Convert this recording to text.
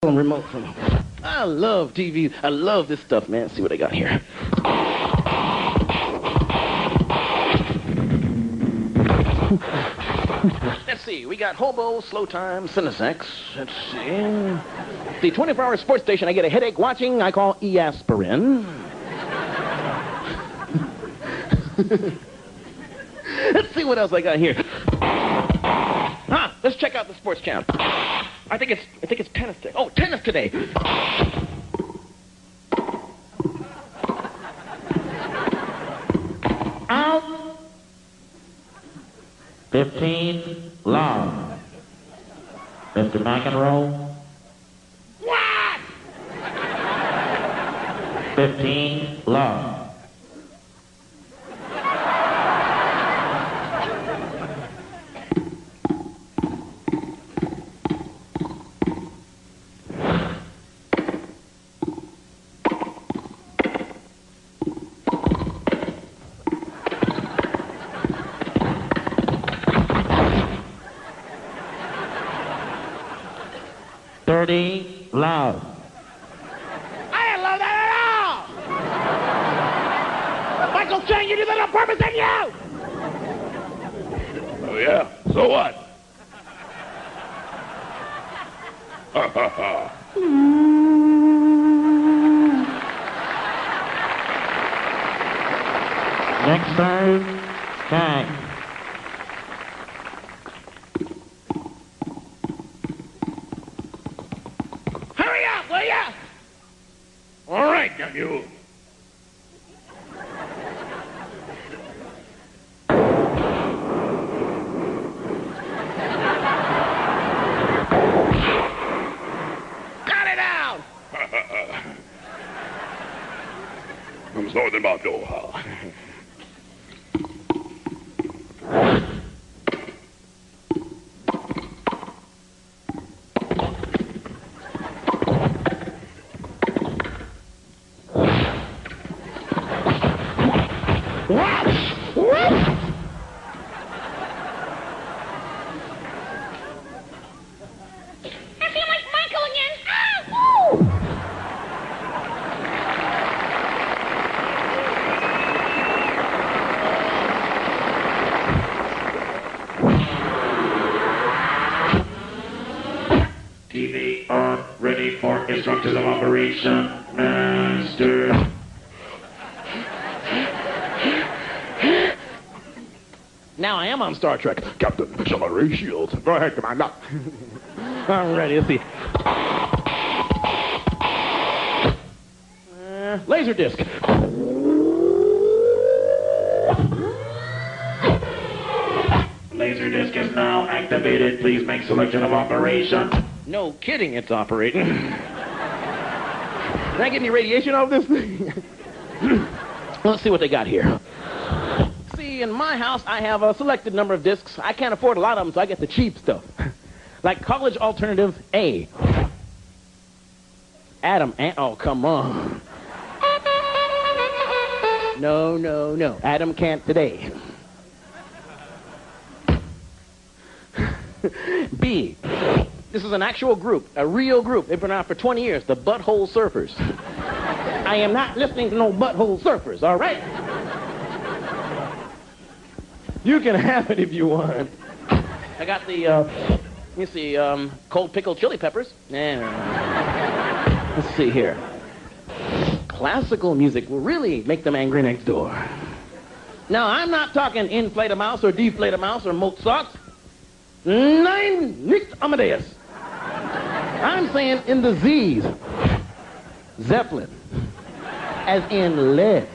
remote from home. I love TV. I love this stuff, man. Let's see what I got here. Let's see. We got Hobo, Slow Time, Cinesex. Let's see. The 24-hour sports station I get a headache watching, I call E-aspirin. Let's see what else I got here. Let's check out the sports channel. I think it's tennis today. Oh, tennis today. Out. 15 long. Mr. McEnroe. What? 15 long. Loud. I didn't love that at all! Michael Chang, you did that on purpose, didn't you? Oh, yeah? So what? Ha, ha, ha. Next serve, Chang. All right, now you. Got it out! I'm sorry about Doha. TV on, ready for instructions of operation, master. Now I am on Star Trek. Captain, accelerate shields. Go ahead, Commander. I'm ready. Let's see. Laser disc. Laser disc is now activated. Please make selection of operation. No kidding, it's operating. Can I get any radiation off this thing? Let's see what they got here. See, in my house, I have a selected number of discs. I can't afford a lot of them, so I get the cheap stuff. Like College Alternative A. Adam, oh, come on. No. Adam can't today. B. This is an actual group, a real group. They've been around for 20 years, the Butthole Surfers. I am not listening to no Butthole Surfers, all right? You can have it if you want. I got the, let me see, cold pickled chili peppers. Let's see here. Classical music will really make them angry next door. Now, I'm not talking inflate a mouse or deflate a mouse or Mozart. Nein, nicht Amadeus. I'm saying in the Z's. Zeppelin. As in lead.